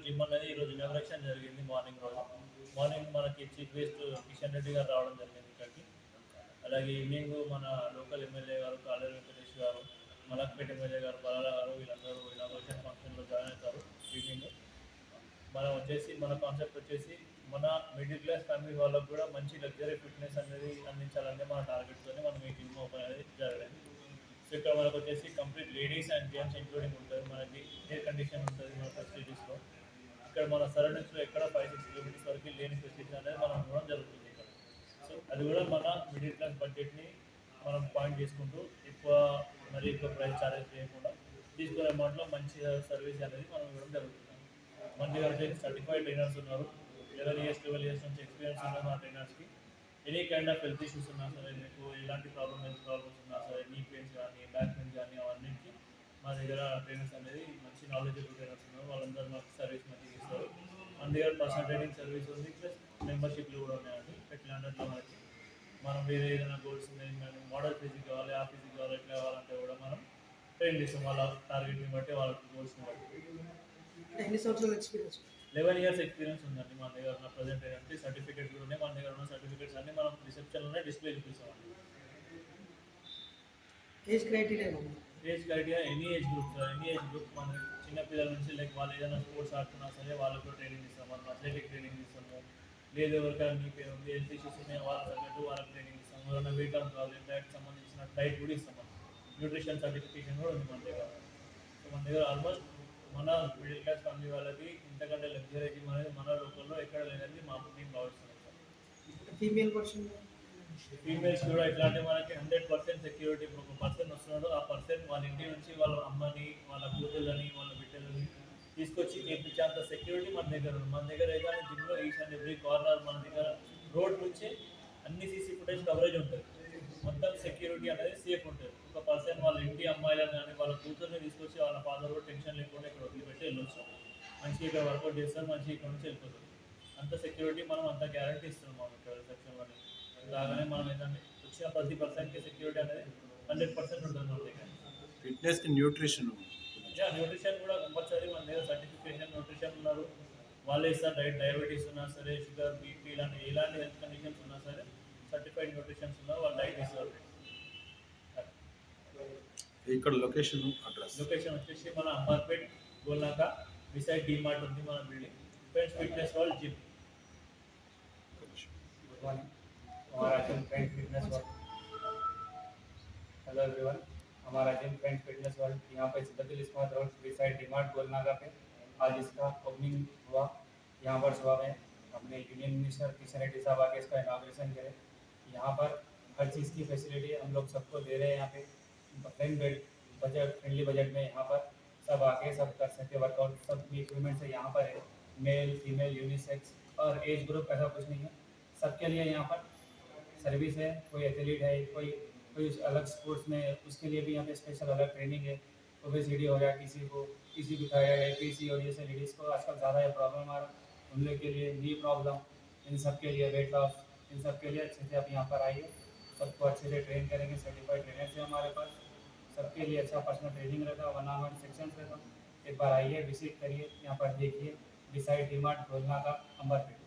Gym అనేది ఈరోజు inauguration జరిగింది మార్నింగ్ మనకి చీఫ్ గెస్ట్ కిషన్ రెడ్డి గారు రావడం జరిగింది ఇక్కడికి. అలాగే ఈవినింగ్ మన లోకల్ ఎమ్మెల్యే గారు కాలేరు వెంకటేష్ గారు, మలక్పేట ఎమ్మెల్యే గారు బలాల గారు వీళ్ళందరూ ఇనాగ్రేషన్ ఫంక్షన్లో జాయిన్ అవుతారు ఈవినింగ్. మన కాన్సెప్ట్ వచ్చేసి మన మిడిల్ క్లాస్ ఫ్యామిలీ వాళ్ళకు కూడా మంచి లగ్జరీ ఫిట్నెస్ అనేది అందించాలనే మన టార్గెట్తోనే మనం ఈ జిమ్ ఓపెన్ అనేది జరగలేదు. సో ఇక్కడ మనకు వచ్చేసి complete ladies and gents including ఉంటుంది. మనకి ఎయిర్ కండిషన్ ఉంటుంది మన ఫెసిలిటీస్లో. ఇక్కడ మన సరౌండింగ్స్లో ఎక్కడ 5-6 కిలోమీటర్స్ వరకు లేని ఫెసిలిటీస్ అనేది మనం ఇవ్వడం జరుగుతుంది ఇక్కడ. సో అది కూడా మన మిడిల్ క్లాస్ బడ్జెట్ని మనం పాయింట్ చేసుకుంటూ ఎక్కువ ప్రైస్ ఛార్జెస్ చేయకుండా తీసుకునే అమౌంట్లో మంచి సర్వీస్ అనేది మనం ఇవ్వడం జరుగుతుంది. మన దగ్గర వచ్చేసి సర్టిఫైడ్ ట్రైనర్స్ ఉన్నారు. 11 years నుంచి ఎక్స్పీరియన్స్ ఉన్న మా ట్రైనర్స్కి any kind of health issues ఉన్నా సరే, మీకు ఎలాంటి ప్రాబ్లమ్స్ ఉన్నా సరే, నీ పెయిన్స్ కానీ బ్యాక్ పెయిన్స్ కానీ అవన్నిటికీ మా దగ్గర ట్రైనర్స్ అనేది మంచి నాలెడ్జబుల్ ట్రైనర్స్ ఉన్నారు. వాళ్ళందరూ మాకు సర్వీస్ మంచిగా ఇస్తారు. మన దగ్గర పర్సనల్ ట్రైనింగ్ సర్వీస్ ఉంది, ప్లస్ మెంబర్షిప్లు కూడా ఉన్నాయండి. ఎట్లా అంటే మనకి మనం వేరే ఏదైనా గోల్స్ ఉన్నాయి, మోడల్ ఫిజిక్ కావాలి, ఆ ఫిజిక్ కావాలి, ఎట్లా కావాలంటే కూడా మనం ట్రైన్ చేస్తాం. వాళ్ళ టార్గెట్ని బట్టి వాళ్ళ గోల్స్ని బట్టి. ఎన్ని సంవత్సరాల ఎక్స్పీరియన్స్? 11 years ఎక్స్పీరియన్స్ ఉందండి మన దగ్గర ఉన్న ప్రజెంట్ ఏంటంటే. సర్టిఫికేట్స్ కూడా ఉన్నాయి. మన దగ్గర ఉన్న సర్టిఫికేట్స్ అన్ని మనం రిసెప్షన్లోనే డిస్ప్లే చూపిస్తామండి. Age criteria any age group మన చిన్నపిల్లల నుంచి లైక్ వాళ్ళు ఏదైనా స్పోర్ట్స్ ఆడుతున్నా సరే వాళ్ళకు ట్రైనింగ్ ఇస్తాం. మనం అథ్లెటిక్ ట్రైనింగ్ ఇస్తాము. లేదు ఎవరికైనా మీ పేరు ఉంది, హెల్త్ ఇష్యూస్ ఉన్నాయి, వాళ్ళకి తగ్గట్టు వాళ్ళకి ట్రైనింగ్ ఇస్తాము. ఏదైనా వెయిట్ లాస్ కావాలి, డైట్ సంబంధించిన డైట్ కూడా ఇస్తాం. న్యూట్రిషన్ సర్టిఫికేషన్ కూడా ఉంది మన దగ్గర. సో మన దగ్గర ఆల్మోస్ట్ మన మిడిల్ క్లాస్ ఫ్యామిలీ వాళ్ళకి ఇంతకంటే లగ్జరీ జిమ్ అనేది మన లోకల్లో ఎక్కడ లేదని మేము భావిస్తున్నాం సార్. ఫీమేల్స్ కూడా ఎట్లా అంటే మనకి 100% సెక్యూరిటీ. ఇప్పుడు ఒక పర్సన్ వస్తున్నాడు, ఆ పర్సన్ వాళ్ళ ఇంటి నుంచి వాళ్ళ అమ్మని, వాళ్ళ కూతుళ్ళని, వాళ్ళ బిడ్డలని తీసుకొచ్చి చేయించేంత సెక్యూరిటీ మన దగ్గర ఉంది. మన దగ్గర ఏదైనా జిమ్లో ఈచ్ అండ్ ఎవ్రీ కార్నర్ మన దగ్గర రోడ్ నుంచి అన్ని సీసీ ఫుటేజ్ కవరేజ్ ఉంటుంది. మొత్తం సెక్యూరిటీ అనేది సేఫ్ ఉంటుంది. ఒక పర్సన్ వాళ్ళ ఇంటి అమ్మాయిలను కానీ వాళ్ళ కూతుర్ని తీసుకొచ్చి వాళ్ళ ఫాదర్ కూడా టెన్షన్ లేకుండా ఇక్కడ వదిలిపెట్టి వెళ్ళొచ్చు. మంచిగా ఇక్కడ వర్కౌట్ చేస్తారు, మంచిగా ఇక్కడ నుంచి వెళ్ళిపోతుంది. అంత సెక్యూరిటీ మనం అంత గ్యారంటీ ఇస్తున్నాం మనం ఇక్కడ రిసెప్షన్లోనే. అలాగనే మనం ఏంటంటే వచ్చిన ప్రతి పర్సన్కి సెక్యూరిటీ అనేది 100% ఉంటుంది మన దగ్గర. ఫిట్నెస్కి న్యూట్రిషన్ కూడా కంపల్సరీ మన దగ్గర సర్టిఫికేషన్ న్యూట్రిషన్ ఉన్నారు. వాళ్ళే ఇస్తారు. డయాబెటీస్ ఉన్నా సరే, షుగర్, బీపీ ఇలాంటి ఎలాంటి హెల్త్ కండిషన్స్ ఉన్నా సరే సర్టిఫైడ్ న్యూట్రిషన్స్ ఉన్నారు. వాళ్ళు డైట్ ఇస్తారు. ఇక్కడ లొకేషన్ వచ్చేసి మన అంబర్పేట్ గోల్నాక బిసైడ్ డీమార్ట్ ఉంది మన building. Friends fitness world gym. Good morning, हमारा gym friend fitness world. Hello everyone, हमारा जिम फ्रेंड फिटनेस वर्ल्ड यहाँ पे सिद्दीकुल इस्मात रोड बिसाइड डीमार्ट गोलनागा पे आज इसका ओपनिंग हुआ। यहाँ पर सुबह में अपने यूनियन मिनिस्टर किशन रेड्डी साहब आके इसका इनाग्रेशन करे। यहाँ पर हर चीज़ की फैसिलिटी हम लोग सबको दे रहे हैं। यहाँ पे फ्रेंडली बजट में यहाँ पर सब आके सब कर सके वर्कआउट। सब इक्विपमेंट से यहाँ पर है, मेल फीमेल यूनिसेक्स और एज ग्रुप ऐसा कुछ नहीं है, सबके लिए यहाँ पर सर्विस है। कोई एथलीट है, कोई अलग स्पोर्ट्स में, उसके लिए भी यहाँ पे स्पेशल अलग ट्रेनिंग है। ओबेसिटी हो गया किसी भी थायराइड है, पीसीओडी जैसे लेडीज़ को आजकल ज़्यादा ये प्रॉब्लम आ रहा है, उन लोग के लिए नी प्रॉब्लम, इन सब के लिए वेट लॉस, इन सब के लिए अच्छे से आप यहाँ पर आइए। सबको अच्छे से ट्रेन करेंगे। सर्टिफाइड ट्रेनर से हमारे पास सबके लिए अच्छा पर्सनल ट्रेनिंग रहता है, 1-on-1 सेक्शंस रहता है। एक बार आइए, विजिट करिए, यहाँ पर देखिए बिसाइड डीमार्ट गोलनाका अंबरपेट।